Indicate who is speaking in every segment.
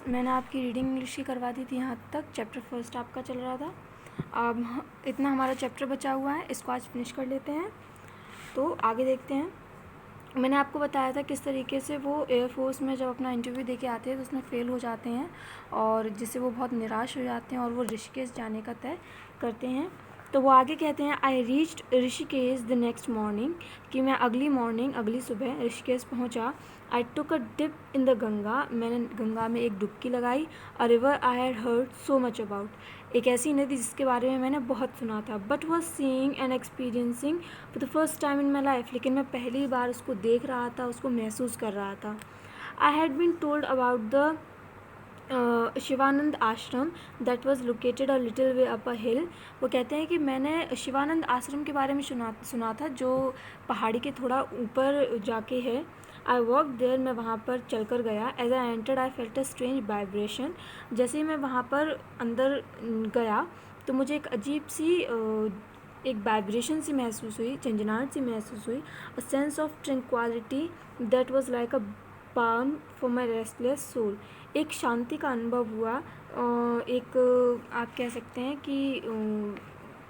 Speaker 1: मैंने आपकी reading English की करवा दी थी यहाँ तक। चैप्टर फर्स्ट आपका चल रहा था। अब इतना हमारा चैप्टर बचा हुआ है, इसको आज फिनिश कर लेते हैं। तो आगे देखते हैं। मैंने आपको बताया था किस तरीके से वो एयरफोर्स में जब अपना इंटरव्यू दे के आते हैं तो उसमें फ़ेल हो जाते हैं और जिससे वो बहुत निराश हो जाते हैं और वो ऋषिकेश जाने का तय करते हैं। तो वो आगे कहते हैं, I reached Rishikesh the next morning, कि मैं अगली सुबह ऋषिकेश पहुंचा। आई टुक अ डिप इन द गंगा, मैंने गंगा में एक डुबकी लगाई। A river I had heard so much about, एक ऐसी नदी जिसके बारे में मैंने बहुत सुना था। But was seeing and experiencing for the first time in my life, लेकिन मैं पहली बार उसको देख रहा था, उसको महसूस कर रहा था। I had been told about the Shivanand ashram that was located a little way up a hill. वो कहते हैं कि मैंने शिवानंद आश्रम के बारे में सुना था जो पहाड़ी के थोड़ा ऊपर जाके है। आई वॉक देयर, मैं वहाँ पर चल कर गया। As I entered I felt a strange vibration, जैसे ही मैं वहाँ पर अंदर गया तो मुझे एक अजीब सी एक वाइब्रेशन सी महसूस हुई, झंझनाहट सी महसूस हुई। A sense of tranquillity that was like a balm for my restless soul, एक शांति का अनुभव हुआ। एक आप कह सकते हैं कि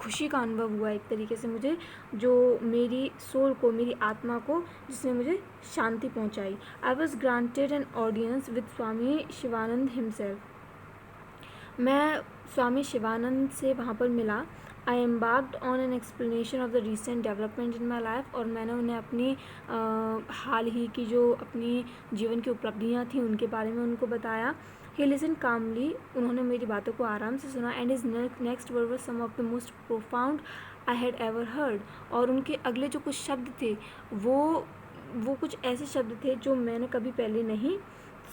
Speaker 1: खुशी का अनुभव हुआ एक तरीके से मुझे, जो मेरी सोल को, मेरी आत्मा को, जिसने मुझे शांति पहुंचाई। I was granted an audience with Swami Shivanand himself, मैं स्वामी शिवानंद से वहाँ पर मिला। I embarked on an explanation of the recent development in my life, और मैंने उन्हें अपनी हाल ही की जो अपनी जीवन की उपलब्धियाँ थी उनके बारे में उनको बताया। ही लिसन कामली, उन्होंने मेरी बातों को आराम से सुना। And his next word was some of the most profound I had ever heard, और उनके अगले जो कुछ शब्द थे वो कुछ ऐसे शब्द थे जो मैंने कभी पहले नहीं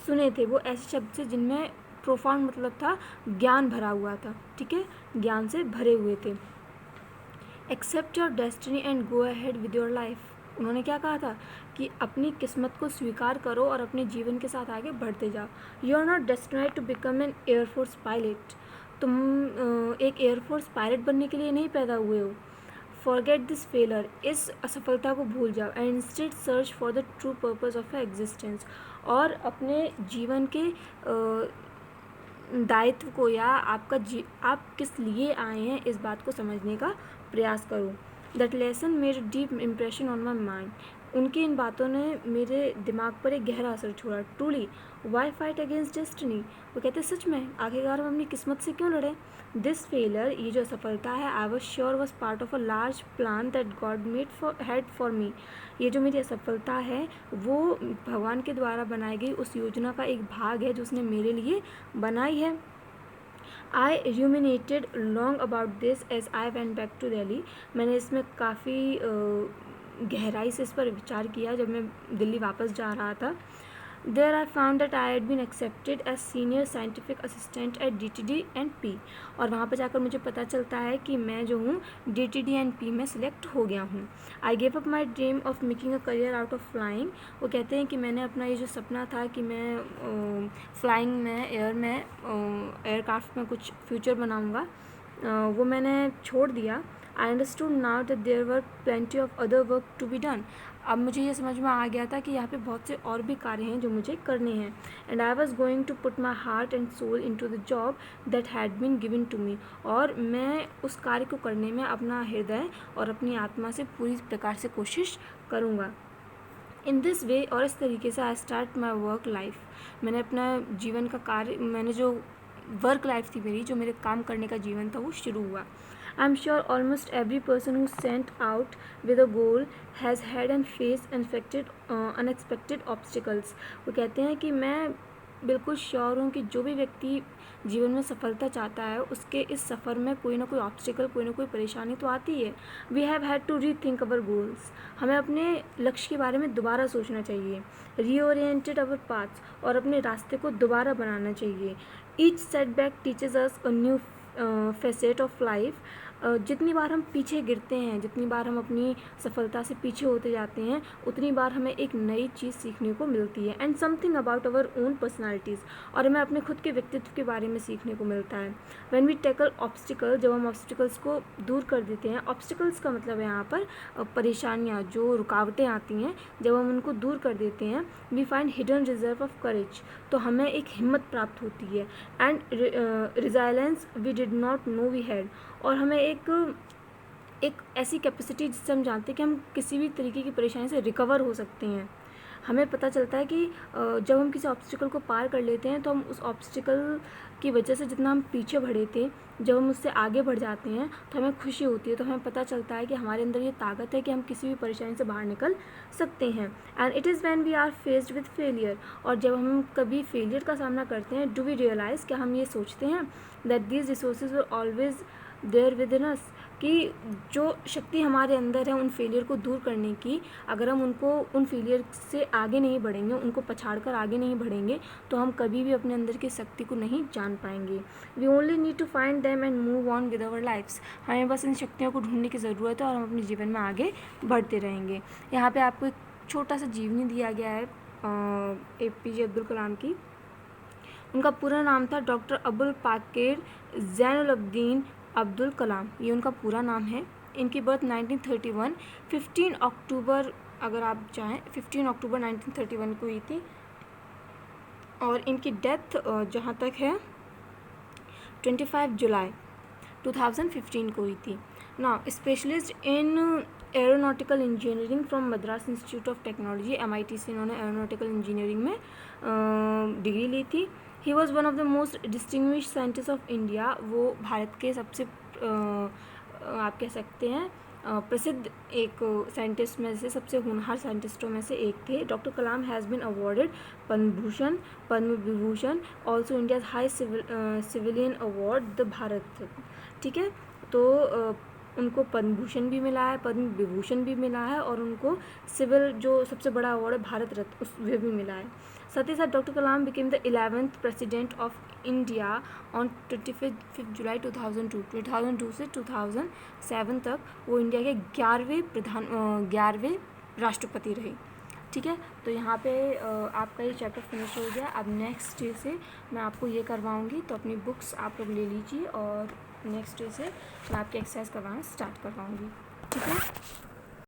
Speaker 1: सुने थे। वो ऐसे शब्द थे जिनमें प्रोफाउंड मतलब था ज्ञान भरा हुआ था, ठीक है, ज्ञान से भरे हुए थे। Accept your destiny and go ahead with your life, उन्होंने क्या कहा था कि अपनी किस्मत को स्वीकार करो और अपने जीवन के साथ आगे बढ़ते जाओ। You are not destined to become an air force pilot, तुम एक एयरफोर्स पायलट बनने के लिए नहीं पैदा हुए हो। फॉरगेट दिस फेलर, इस असफलता को भूल जाओ। And instead search for the true purpose of existence, और अपने जीवन के दायित्व को या आप किस लिए आए हैं इस बात को समझने का प्रयास करो। That lesson made deep impression on my mind, उनकी इन बातों ने मेरे दिमाग पर एक गहरा असर छोड़ा। Truly why fight against destiny, वो कहते सच में आखिरकार हम अपनी किस्मत से क्यों लड़े। दिस फेलियर, ये जो असफलता है, I was sure was part of a large plan that God had for me, ये जो मेरी असफलता है वो भगवान के द्वारा बनाई गई उस योजना का एक भाग है जो उसने मेरे लिए बनाई है। I ruminated long about this as I went back to Delhi, मैंने इसमें काफ़ी गहराई से इस पर विचार किया जब मैं दिल्ली वापस जा रहा था। There I found that I had been accepted as senior scientific assistant at DTD&P, और वहाँ पर जाकर मुझे पता चलता है कि मैं जो हूँ DTD&P में सिलेक्ट हो गया हूँ। I give up my dream of making a career out of flying, वो कहते हैं कि मैंने अपना ये जो सपना था कि मैं फ्लाइंग में, एयरक्राफ्ट में कुछ फ्यूचर बनाऊँगा, वो मैंने छोड़ दिया। I understood now that there were plenty of other work to be done, अब मुझे ये समझ में आ गया था कि यहाँ पे बहुत से और भी कार्य हैं जो मुझे करने हैं। And I was going to put my heart and soul into the job that had been given to me, और मैं उस कार्य को करने में अपना हृदय और अपनी आत्मा से पूरी प्रकार से कोशिश करूँगा। इन दिस वे, और इस तरीके से I start my work life, मैंने अपना जीवन का कार्य, मैंने जो वर्क लाइफ थी मेरी, जो मेरे काम करने का जीवन था, वो शुरू हुआ। I am sure almost every person who sent out with a goal has had and face unexpected obstacles, वो कहते हैं कि मैं बिल्कुल श्योर हूँ कि जो भी व्यक्ति जीवन में सफलता चाहता है उसके इस सफ़र में कोई ना कोई ऑब्स्टिकल, कोई ना कोई परेशानी तो आती है। We have had to rethink our goals, हमें अपने लक्ष्य के बारे में दोबारा सोचना चाहिए। रीओरिएंटेड अवर पाथ्स, और अपने रास्ते को दोबारा बनाना चाहिए। Each setback teaches us a new facet of life, जितनी बार हम पीछे गिरते हैं, जितनी बार हम अपनी सफलता से पीछे होते जाते हैं, उतनी बार हमें एक नई चीज़ सीखने को मिलती है। And something about our own personalities, और हमें अपने खुद के व्यक्तित्व के बारे में सीखने को मिलता है। व्हेन वी टैकल ऑब्स्टिकल, जब हम ऑब्स्टिकल्स को दूर कर देते हैं, ऑब्स्टिकल्स का मतलब है यहाँ पर परेशानियाँ, जो रुकावटें आती हैं, जब हम उनको दूर कर देते हैं, we find hidden reserve of courage, तो हमें एक हिम्मत प्राप्त होती है। And resilience we did not know we had, और हमें एक ऐसी कैपेसिटी जिससे हम जानते हैं कि हम किसी भी तरीके की परेशानी से रिकवर हो सकते हैं। हमें पता चलता है कि जब हम किसी ऑब्स्टिकल को पार कर लेते हैं तो हम उस ऑब्स्टिकल की वजह से जितना हम पीछे बढ़े थे, जब हम उससे आगे बढ़ जाते हैं तो हमें खुशी होती है, तो हमें पता चलता है कि हमारे अंदर ये ताकत है कि हम किसी भी परेशानी से बाहर निकल सकते हैं। And it is when we are faced with failure, और जब हम कभी फेलियर का सामना करते हैं, डू वी रियलाइज़, क्या हम ये सोचते हैं that these resources were always there within us, कि जो शक्ति हमारे अंदर है उन फेलियर को दूर करने की, अगर हम उन फेलियर से आगे नहीं बढ़ेंगे, उनको पछाड़ कर आगे नहीं बढ़ेंगे, तो हम कभी भी अपने अंदर की शक्ति को नहीं जान पाएंगे। We only need to find them and move on with our lifes, हमें बस इन शक्तियों को ढूंढने की ज़रूरत है और हम अपने जीवन में आगे बढ़ते रहेंगे। यहाँ पर आपको एक छोटा सा जीवनी दिया गया है APJ अब्दुल कलाम की। उनका पूरा नाम था डॉक्टर अबुल पाकिर ज़ैनुलब्दीन अब्दुल कलाम, ये उनका पूरा नाम है। इनकी बर्थ 1931 15 अक्टूबर, अगर आप चाहें 15 अक्टूबर 1931 को हुई थी, और इनकी डेथ जहाँ तक है 25 जुलाई 2015 को हुई थी। Now specialist in aeronautical engineering from Madras institute of technology, MIT से इन्होंने एरोनॉटिकल इंजीनियरिंग में डिग्री ली थी। He was one of the most distinguished scientist of India, वो भारत के सबसे आप कह सकते हैं प्रसिद्ध एक साइंटिस्ट में से, सबसे होनहार साइंटिस्टों में से एक थे। Doctor Kalam has been awarded Padma Bhushan, Padma Vibhushan, also India's high civilian award the Bharat. ठीक है, तो उनको पद्म भूषण भी मिला है, पद्म विभूषण भी मिला है, और उनको सिविल जो सबसे बड़ा अवार्ड है भारत रत्न, उस वह भी मिला है। साथ ही साथ doctor Kalam became the 11th president of India on 25 जुलाई 2002 से 2007 तक वो इंडिया के 11वें राष्ट्रपति रहे। ठीक है, तो यहाँ पे आपका ये चैप्टर फिनिश हो गया। अब नेक्स्ट डे से मैं आपको ये करवाऊँगी, तो अपनी बुक्स आप लोग ले लीजिए, और नेक्स्ट डे से मैं आपकी एक्सरसाइज करवाना स्टार्ट करवाऊँगी। ठीक है।